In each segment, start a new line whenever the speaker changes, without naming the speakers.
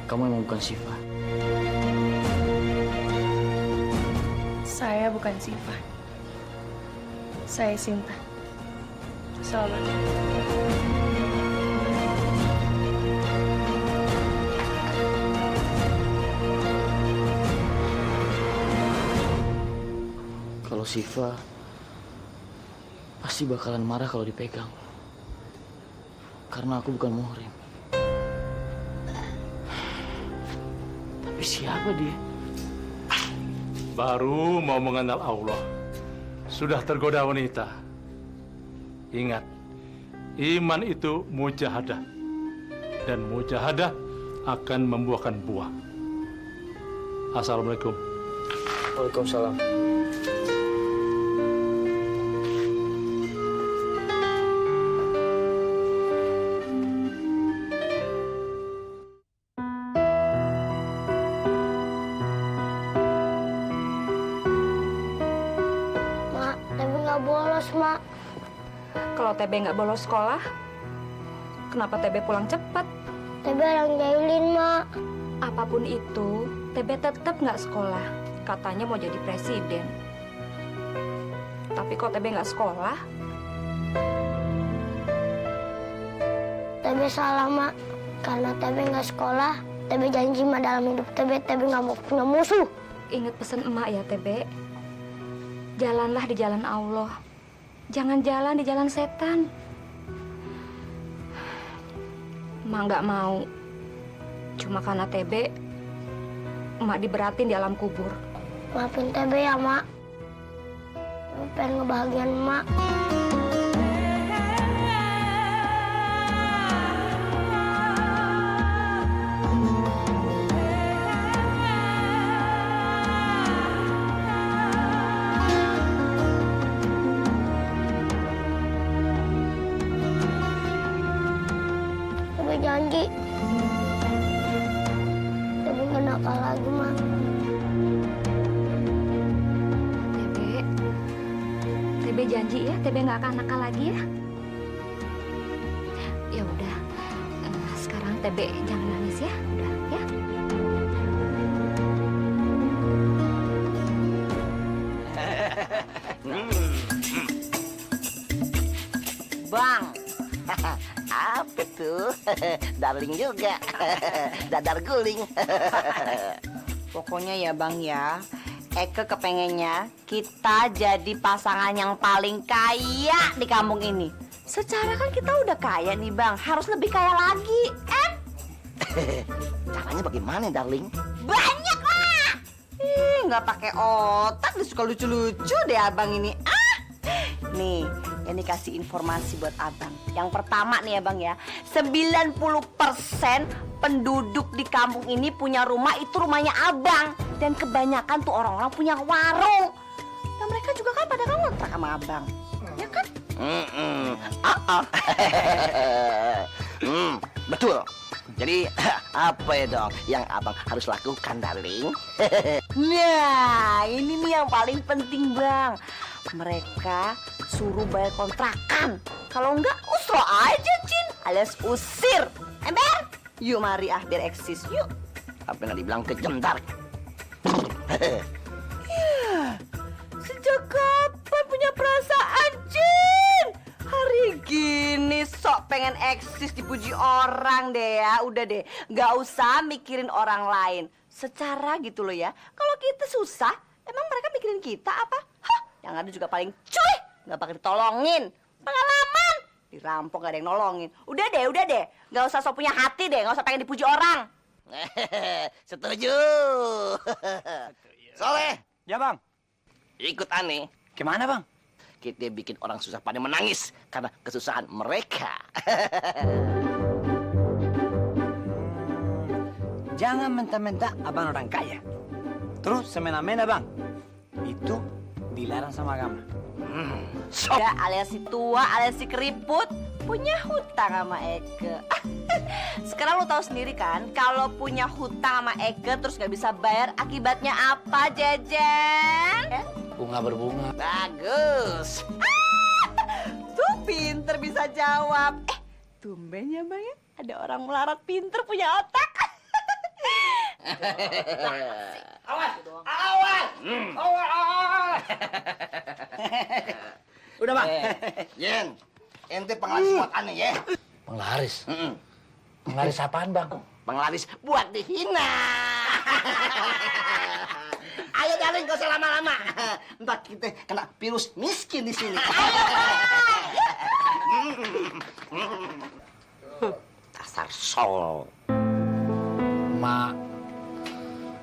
kamu emang bukan Syifa.
Saya bukan Syifa. Saya Sinta. Selamat.
Kalau Syifa pasti bakalan marah kalau dipegang. Karena aku bukan muhrim. Tapi siapa dia?
Baru mau mengenal Allah, sudah tergoda wanita. Ingat, iman itu mujahadah. Dan mujahadah akan membuahkan buah. Assalamualaikum.
Waalaikumsalam.
Mak, tapi nggak bolos, Mak.
Kalau TB nggak bolos sekolah, kenapa TB pulang cepat?
Tapi orang jahilin, Mak.
Apapun itu, TB tetap nggak sekolah. Katanya mau jadi presiden. Tapi kok TB nggak sekolah?
Tapi salah, Mak. Karena Tebe nggak sekolah, Tebe janji mah dalam hidup Tebe nggak mau punya musuh.
Ingat pesan emak ya, TB. Jalanlah di jalan Allah. Jangan jalan di jalan setan. Emak nggak mau. Cuma karena TB, emak diberatin di alam kubur.
Maafin Tebe ya, Mak. Tebe pengen ngebahagiain Mak. Tebe janji. Tebe nggak nakal lagi, Mak.
TB janji ya, TB nggak akan nakal lagi ya. Ya udah, sekarang TB jangan nangis ya, udah ya.
Bang, apa tuh? Darling juga, dadar guling.
Pokoknya ya Bang ya, Eke kepengennya kita jadi pasangan yang paling kaya di kampung ini. Secara kan kita udah kaya nih Bang, harus lebih kaya lagi.
Caranya bagaimana, darling?
Banyak lah. Nggak pakai otak, dia suka lucu-lucu deh Abang ini. Nih, yang dikasih informasi buat Abang. Yang pertama nih Abang ya, 90% penduduk di kampung ini punya rumah, itu rumahnya Abang. Dan kebanyakan tuh orang-orang punya warung. Dan mereka juga kan pada ngontrak sama Abang. Ya kan?
Betul. Jadi apa ya dong yang abang harus lakukan, darling?
Nah, ini nih yang paling penting Bang. Mereka suruh bayar kontrakan. Kalau enggak, usro aja, Cin. Alias usir. Ember? Yuk mari biar eksis. Yuk.
Apa yang dibilang kejam, Dar?
Sejak kapan punya perasaan, Cin? Hari gini sok pengen eksis dipuji orang deh ya. Udah deh, nggak usah mikirin orang lain. Secara gitu loh ya. Kalau kita susah, emang mereka mikirin kita apa? Hah, yang ada juga paling cuy. Nggak bakal ditolongin. Pengalaman. Dirampok gak ada yang nolongin. Udah deh. Nggak usah sok punya hati deh. Nggak usah pengen dipuji orang.
Setuju. Soleh.
Ya Bang.
Ikut aneh.
Gimana Bang?
Kita bikin orang susah pada menangis karena kesusahan mereka.
Jangan mentah-mentah abang orang kaya. Terus semena-mena Bang. Itu dilarang sama agama.
Ya alias si tua, alias si keriput punya hutang sama Eke. Sekarang lo tahu sendiri kan, kalau punya hutang sama Eke terus nggak bisa bayar, akibatnya apa, Jejen?
Bunga berbunga.
Bagus.
Tuh pinter bisa jawab. Tumben ya Bang ya, ada orang melarat pinter punya otak.
Awas, awas, awas.
Udah bang.
Jen, ente penglaris makannya ya.
Penglaris? Penglaris apaan, Bang?
Penglaris buat dihina. Ayo darling, gak usah lama-lama. Entah kita kena virus miskin di sini. Dasar songong.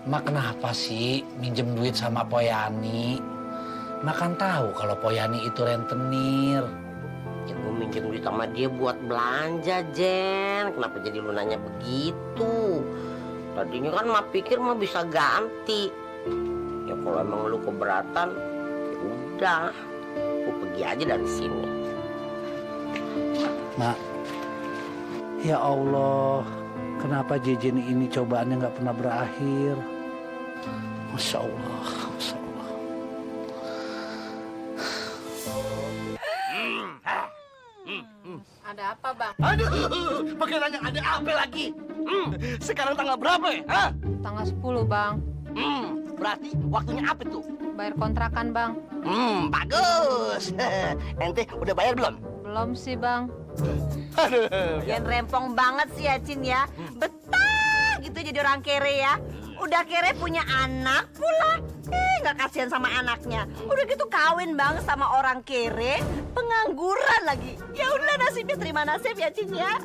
Mak kenapa sih minjem duit sama Poyani? Mak kan tahu kalau Poyani itu rentenir.
Ya gue minjem duit sama dia buat belanja, Jen. Kenapa jadi lu nanya begitu? Tadinya kan mak pikir mah bisa ganti. Ya kalau emang lu keberatan, ya udah. Gue pergi aja dari sini.
Mak, ya Allah, kenapa Jejen ini cobaannya nggak pernah berakhir? Masya Allah, Masya Allah.
Ada apa, Bang?
Aduh, pakai nanya ada apa lagi? Sekarang tanggal berapa ya? Hah?
Tanggal 10, Bang.
Berarti waktunya apa tuh?
Bayar kontrakan, Bang.
Bagus. Ente udah bayar belum?
Belum sih, Bang.
Aduh.
Yang rempong banget sih ya, Cin ya. Betah gitu jadi orang kere ya. Udah kere punya anak pula. Nggak kasihan sama anaknya. Udah gitu kawin bang sama orang kere, pengangguran lagi. Ya udah nasibnya terima nasib ya, Cin ya.